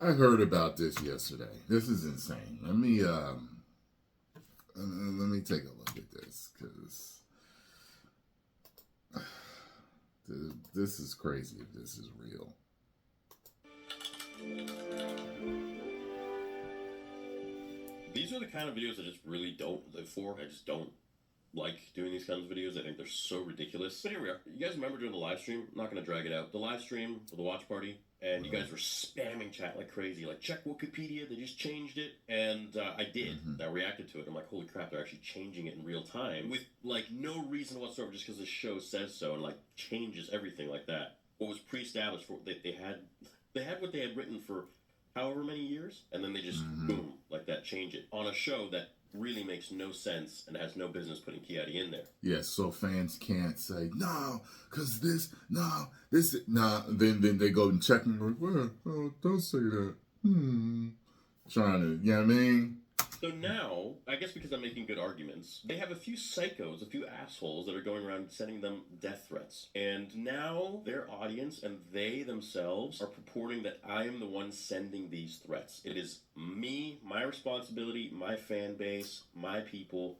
I heard about this yesterday. This is insane. Let me take a look at this because this is crazy if this is real. These are the kind of videos I just really don't live for. I just don't like doing these kinds of videos. I think they're so ridiculous. But here we are. You guys remember doing the live stream? I'm not going to drag it out. The live stream for the watch party, and you guys were spamming chat like crazy. Like, check Wookieepedia, they just changed it. And I did. I reacted to it. I'm like, holy crap, they're actually changing it in real time with, like, no reason whatsoever, just because the show says so, and, like, changes everything like that. What was pre-established, for they had what they had written for however many years, and then they just, boom, like that, change it. On a show that really makes no sense and has no business putting Kiadi in there. Yes, so fans can't say, no, because then they go and check and like, well, oh, don't say that. Trying to, you know what I mean? So now, I guess because I'm making good arguments, they have a few psychos, a few assholes that are going around sending them death threats. And now their audience and they themselves are purporting that I am the one sending these threats. It is me, my responsibility, my fan base, my people.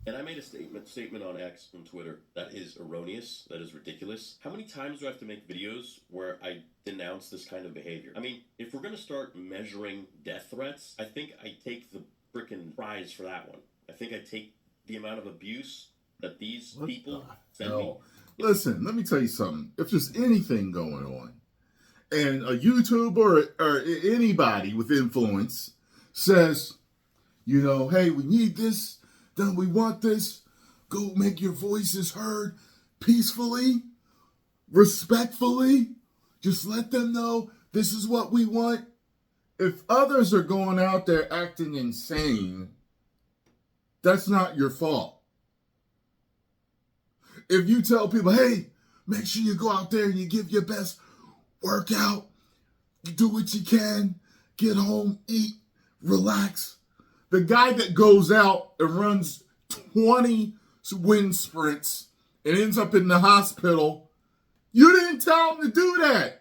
And I made a statement on X and Twitter that is erroneous, that is ridiculous. How many times do I have to make videos where I denounce this kind of behavior? I mean, if we're going to start measuring death threats, I think I take the frickin' prize for that one. I think I take the amount of abuse that these people send me. Listen, let me tell you something. If there's anything going on, and a YouTuber or anybody with influence says, you know, hey, we need this, then we want this, go make your voices heard peacefully, respectfully, just let them know this is what we want. If others are going out there acting insane, that's not your fault. If you tell people, hey, make sure you go out there and you give your best, work out, do what you can, get home, eat, relax. The guy that goes out and runs 20 wind sprints and ends up in the hospital, you didn't tell him to do that.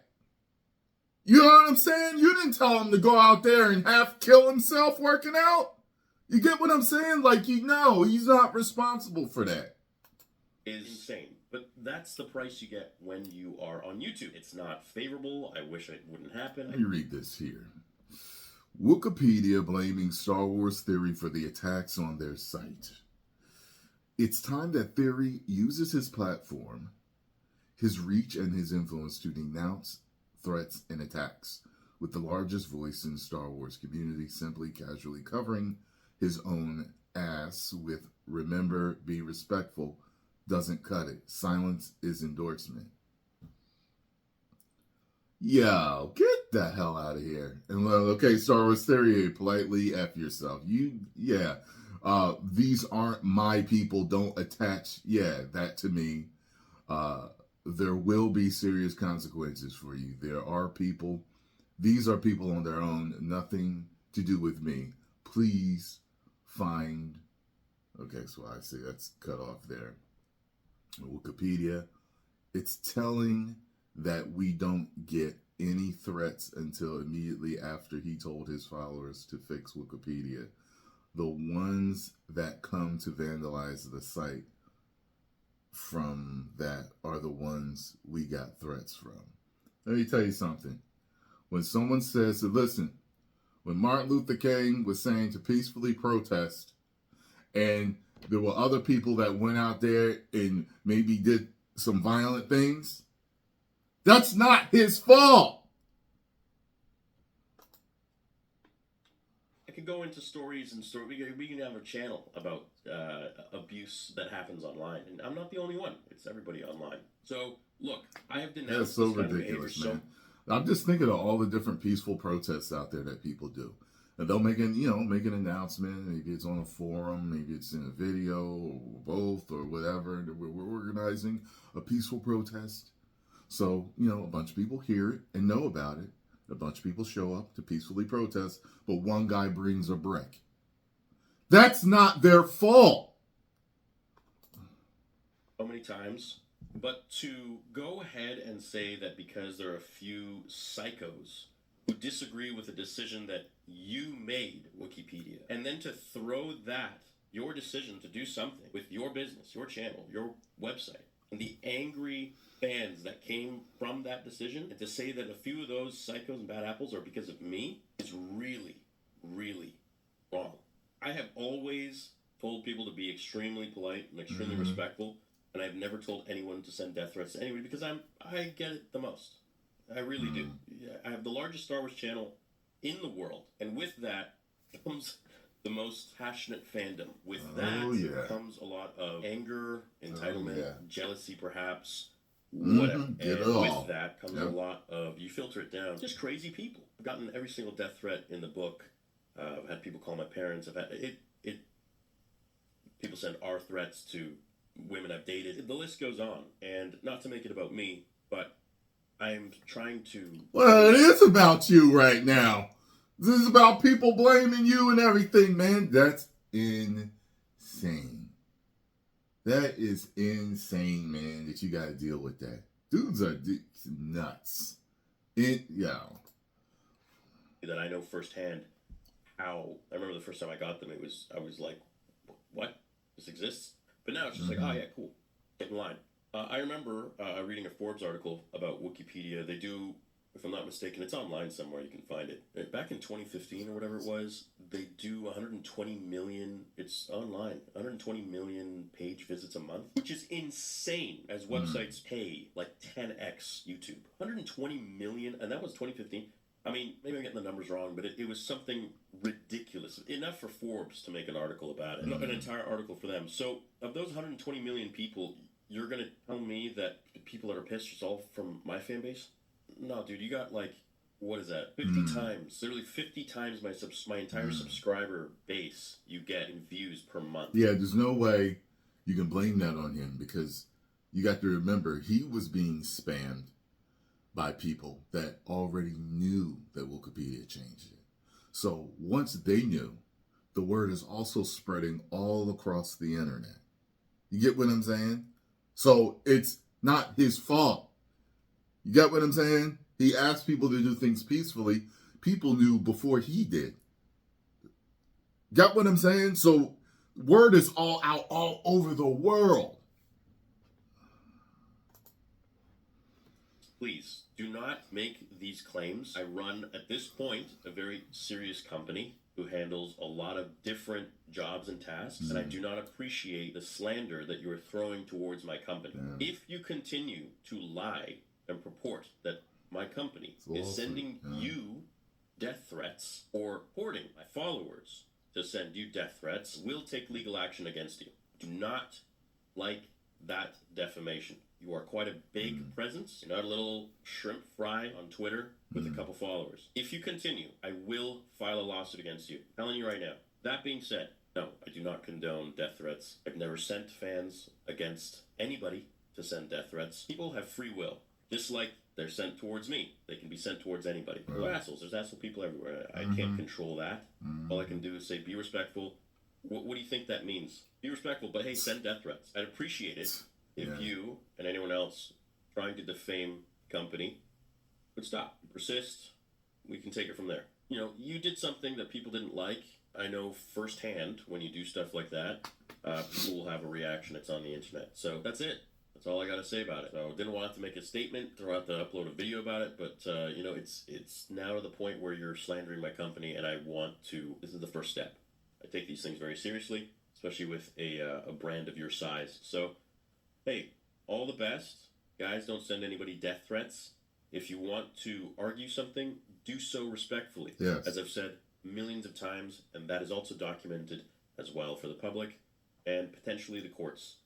You know what I'm saying? You didn't tell him to go out there and kill himself working out. You get what I'm saying? Like, he's not responsible for that. Is insane. But that's the price you get when you are on YouTube. It's not favorable. I wish it wouldn't happen. Let me read this here. Wookieepedia blaming Star Wars Theory for the attacks on their site. It's time that Theory uses his platform, his reach, and his influence to denounce threats and attacks, with the largest voice in the Star Wars community simply casually covering his own ass with "remember, be respectful" doesn't cut it. Silence is endorsement. Yo, get the hell out of here. And okay, Star Wars Theory, politely F yourself. These aren't my people, don't attach, that to me. There will be serious consequences for you. These are people on their own, nothing to do with me. Please find, okay, so I see that's cut off there. Wookieepedia, it's telling that we don't get any threats until immediately after he told his followers to fix Wookieepedia. The ones that come to vandalize the site from that are the ones we got threats from. Let me tell you something. When someone says, listen, when Martin Luther King was saying to peacefully protest, and there were other people that went out there and maybe did some violent things, that's not his fault. I could go into stories and we can have a channel about abuse that happens online, and I'm not the only one. It's everybody online. So look, I have denounced. That's so ridiculous, man. I'm just thinking of all the different peaceful protests out there that people do, and they'll make an announcement. Maybe it's on a forum, maybe it's in a video, or both, or whatever. We're organizing a peaceful protest. So, a bunch of people hear it and know about it. A bunch of people show up to peacefully protest, but one guy brings a brick. That's not their fault. So many times. But to go ahead and say that because there are a few psychos who disagree with a decision that you made, Wookieepedia, and then to throw that, your decision to do something with your business, your channel, your website, and the angry fans that came from that decision, and to say that a few of those psychos and bad apples are because of me is really, really wrong. I have always told people to be extremely polite and extremely respectful, and I've never told anyone to send death threats to anybody because I get it the most. I really do. I have the largest Star Wars channel in the world, and with that comes the most passionate fandom. With that comes a lot of anger, entitlement, jealousy, perhaps, whatever. And with that comes a lot of, you filter it down, just crazy people. I've gotten every single death threat in the book. I've had people call my parents. I've had people send R threats to women I've dated. The list goes on. And not to make it about me, but I'm trying to... Well, it is about you right now. This is about people blaming you and everything, man. That's insane. That is insane, man, that you got to deal with that. Dudes are nuts. Yeah. That I know firsthand how... I remember the first time I got them, I was like, what? This exists? But now it's just like, oh yeah, cool. Get in line. I remember reading a Forbes article about Wookieepedia. They do, if I'm not mistaken, it's online somewhere, you can find it. Back in 2015 or whatever it was, they do 120 million, it's online, 120 million page visits a month, which is insane as websites pay like 10x YouTube. 120 million, and that was 2015. I mean, maybe I'm getting the numbers wrong, but it was something ridiculous. Enough for Forbes to make an article about it, an entire article for them. So, of those 120 million people, you're going to tell me that the people that are pissed is all from my fan base? No, dude, you got like, what is that? 50 times, literally 50 times my entire subscriber base you get in views per month. Yeah, there's no way you can blame that on him because you got to remember he was being spammed by people that already knew that Wookieepedia changed it. So once they knew, the word is also spreading all across the internet. You get what I'm saying? So it's not his fault. You get what I'm saying? He asked people to do things peacefully. People knew before he did. Got what I'm saying? So word is all out all over the world. Please do not make these claims. I run, at this point, a very serious company who handles a lot of different jobs and tasks, and I do not appreciate the slander that you are throwing towards my company. If you continue to lie and purport that my company is sending you death threats or reporting my followers to send you death threats, we'll take legal action against you. Do not like that defamation. You are quite a big presence. You're not a little shrimp fry on Twitter with a couple followers. If you continue, I will file a lawsuit against you. I'm telling you right now. That being said, no, I do not condone death threats. I've never sent fans against anybody to send death threats. People have free will. Just like they're sent towards me. They can be sent towards anybody. They're assholes. There's asshole people everywhere. I can't control that. All I can do is say, be respectful. What do you think that means? Be respectful, but hey, send death threats. I'd appreciate it if you and anyone else trying to defame company would stop. Persist. We can take it from there. You know, you did something that people didn't like. I know firsthand when you do stuff like that, people will have a reaction. It's on the internet. So that's it. That's all I got to say about it. So didn't want to make a statement, throw out to upload a video about it, but you know, it's now to the point where you're slandering my company, and I want to. This is the first step. I take these things very seriously, especially with a brand of your size. So, hey, all the best, guys. Don't send anybody death threats. If you want to argue something, do so respectfully. Yes. As I've said millions of times, and that is also documented as well for the public and potentially the courts.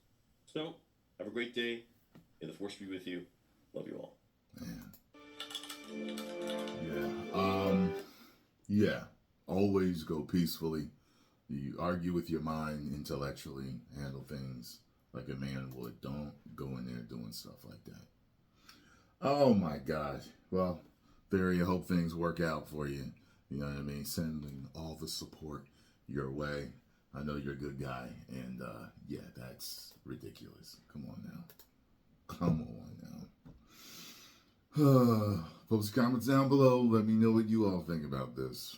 So. Have a great day. May the force be with you. Love you all. Man. Yeah. Always go peacefully. You argue with your mind intellectually. Handle things like a man would. Don't go in there doing stuff like that. Oh my gosh. Well, Theory, I hope things work out for you. You know what I mean? Sending all the support your way. I know you're a good guy, and yeah, that's ridiculous. Come on now. Come on now. Post comments down below. Let me know what you all think about this.